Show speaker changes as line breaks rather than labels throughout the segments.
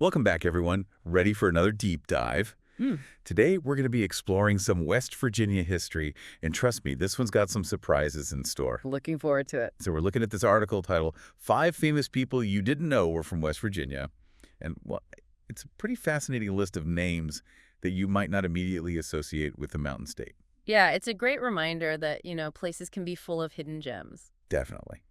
Welcome back, everyone. Ready for another deep dive?
Hmm.
Today, we're going to be exploring some West Virginia history, and trust me, this one's got some surprises in store.
Looking forward to it.
So we're looking at this article titled, Five Famous People You Didn't Know Were from West Virginia. And, well, it's a pretty fascinating list of names that you might not immediately associate with the Mountain State.
Yeah, it's a great reminder that, places can be full of hidden gems.
Definitely.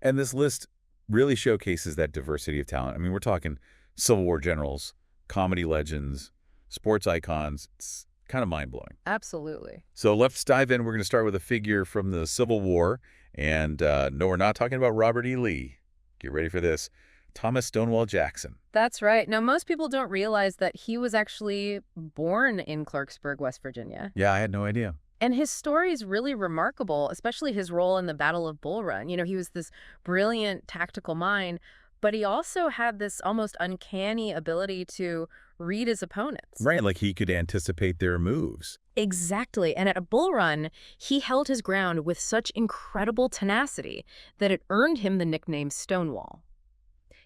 And this list really showcases that diversity of talent. I mean, we're talking Civil War generals, comedy legends, sports icons. It's kind of mind-blowing.
Absolutely.
So let's dive in. We're going to start with a figure from the Civil War. And no, we're not talking about Robert E. Lee. Get ready for this. Thomas Stonewall Jackson.
That's right. Now, most people don't realize that he was actually born in Clarksburg, West Virginia.
Yeah, I had no idea.
And his story is really remarkable, especially his role in the Battle of Bull Run. He was this brilliant tactical mind, but he also had this almost uncanny ability to read his opponents.
Right, like he could anticipate their moves.
Exactly. And at a Bull Run, he held his ground with such incredible tenacity that it earned him the nickname Stonewall.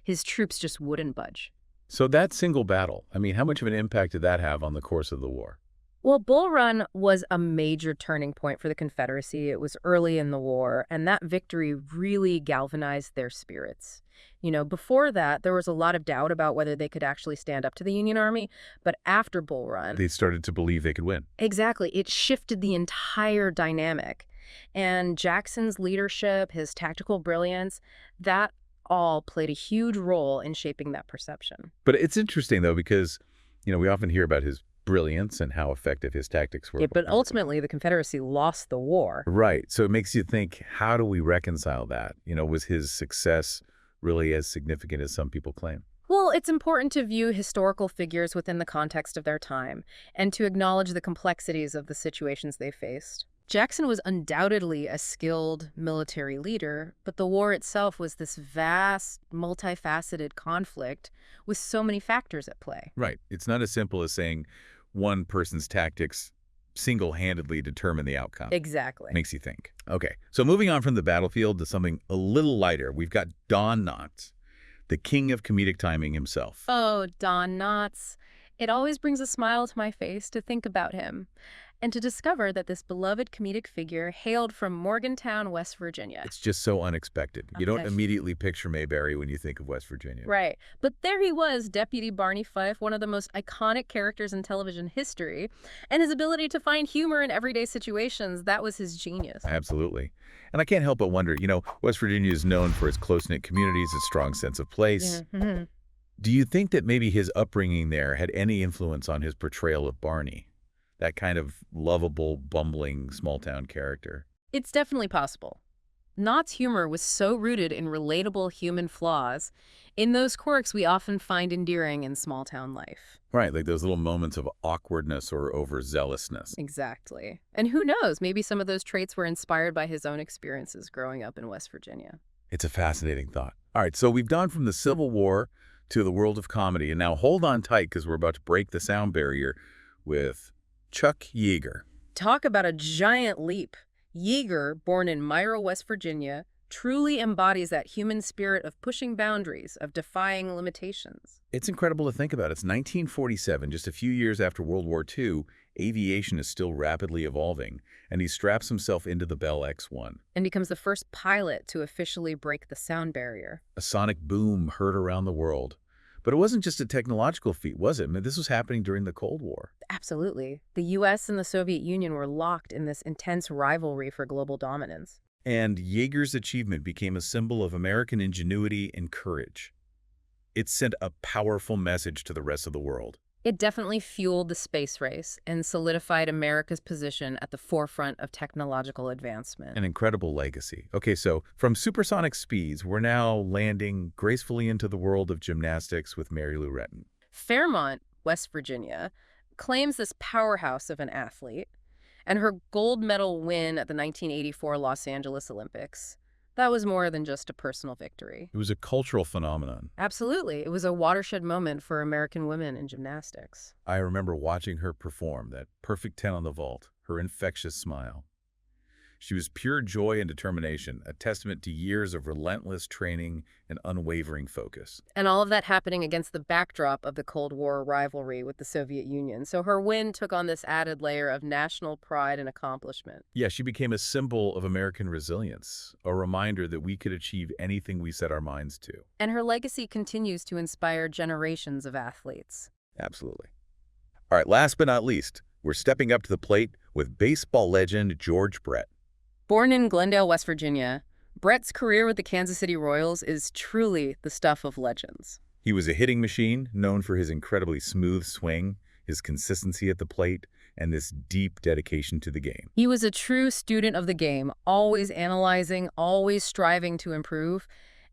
His troops just wouldn't budge.
So that single battle, I mean, how much of an impact did that have on the course of the war?
Well, Bull Run was a major turning point for the Confederacy. It was early in the war, and that victory really galvanized their spirits. Before that, there was a lot of doubt about whether they could actually stand up to the Union Army, but after Bull Run...
They started to believe they could win.
Exactly. It shifted the entire dynamic. And Jackson's leadership, his tactical brilliance, that all played a huge role in shaping that perception.
But it's interesting, though, because, we often hear about his brilliance and how effective his tactics were.
Yeah, but ultimately, the Confederacy lost the war.
Right. So it makes you think, how do we reconcile that? Was his success really as significant as some people claim?
Well, it's important to view historical figures within the context of their time and to acknowledge the complexities of the situations they faced. Jackson was undoubtedly a skilled military leader, but the war itself was this vast, multifaceted conflict with so many factors at play.
Right. It's not as simple as saying one person's tactics single-handedly determine the outcome.
Exactly.
Makes you think. Okay, so moving on from the battlefield to something a little lighter, we've got Don Knotts, the king of comedic timing himself.
Oh, Don Knotts. It always brings a smile to my face to think about him and to discover that this beloved comedic figure hailed from Morgantown, West Virginia.
It's just so unexpected. You don't
Okay.
immediately picture Mayberry when you think of West Virginia.
Right. But there he was, Deputy Barney Fife, one of the most iconic characters in television history. And his ability to find humor in everyday situations, that was his genius.
Absolutely. And I can't help but wonder, West Virginia is known for its close-knit communities, its strong sense of place.
Yeah. Mhm.
Do you think that maybe his upbringing there had any influence on his portrayal of Barney? That kind of lovable, bumbling, small-town character.
It's definitely possible. Knott's humor was so rooted in relatable human flaws. In those quirks we often find endearing in small-town life.
Right, like those little moments of awkwardness or overzealousness.
Exactly. And who knows, maybe some of those traits were inspired by his own experiences growing up in West Virginia.
It's a fascinating thought. All right, so we've gone from the Civil War to the world of comedy, and now hold on tight because we're about to break the sound barrier with Chuck Yeager.
Talk about a giant leap. Yeager, born in Myra, West Virginia, truly embodies that human spirit of pushing boundaries, of defying limitations.
It's incredible to think about. It's 1947, just a few years after World War II. Aviation is still rapidly evolving, and he straps himself into the Bell X-1.
And becomes the first pilot to officially break the sound barrier.
A sonic boom heard around the world. But it wasn't just a technological feat, was it? I mean, this was happening during the Cold War.
Absolutely. The U.S. and the Soviet Union were locked in this intense rivalry for global dominance.
And Yeager's achievement became a symbol of American ingenuity and courage. It sent a powerful message to the rest of the world.
It definitely fueled the space race and solidified America's position at the forefront of technological advancement.
An incredible legacy. Okay, so from supersonic speeds, we're now landing gracefully into the world of gymnastics with Mary Lou Retton.
Fairmont, West Virginia, claims this powerhouse of an athlete, and her gold medal win at the 1984 Los Angeles Olympics, that was more than just a personal victory.
It was a cultural phenomenon.
Absolutely. It was a watershed moment for American women in gymnastics.
I remember watching her perform, that perfect 10 on the vault, her infectious smile. She was pure joy and determination, a testament to years of relentless training and unwavering focus.
And all of that happening against the backdrop of the Cold War rivalry with the Soviet Union. So her win took on this added layer of national pride and accomplishment.
Yeah, she became a symbol of American resilience, a reminder that we could achieve anything we set our minds to.
And her legacy continues to inspire generations of athletes.
Absolutely. All right, last but not least, we're stepping up to the plate with baseball legend George Brett.
Born in Glendale, West Virginia, Brett's career with the Kansas City Royals is truly the stuff of legends.
He was a hitting machine, known for his incredibly smooth swing, his consistency at the plate, and this deep dedication to the game.
He was a true student of the game, always analyzing, always striving to improve.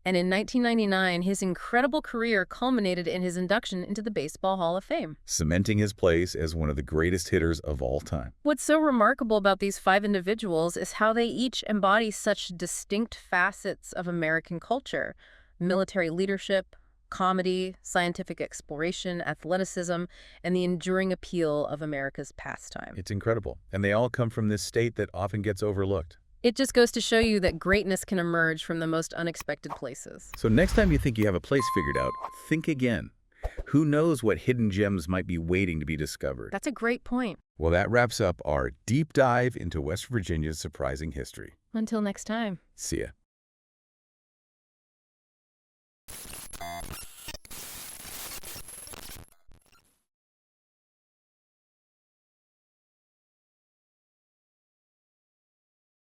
And in 1999, his incredible career culminated in his induction into the Baseball Hall of Fame,
cementing his place as one of the greatest hitters of all time.
What's so remarkable about these 5 individuals is how they each embody such distinct facets of American culture: military leadership, comedy, scientific exploration, athleticism, and the enduring appeal of America's pastime.
It's incredible. And they all come from this state that often gets overlooked.
It just goes to show you that greatness can emerge from the most unexpected places.
So next time you think you have a place figured out, think again. Who knows what hidden gems might be waiting to be discovered?
That's a great point.
Well, that wraps up our deep dive into West Virginia's surprising history.
Until next time.
See ya.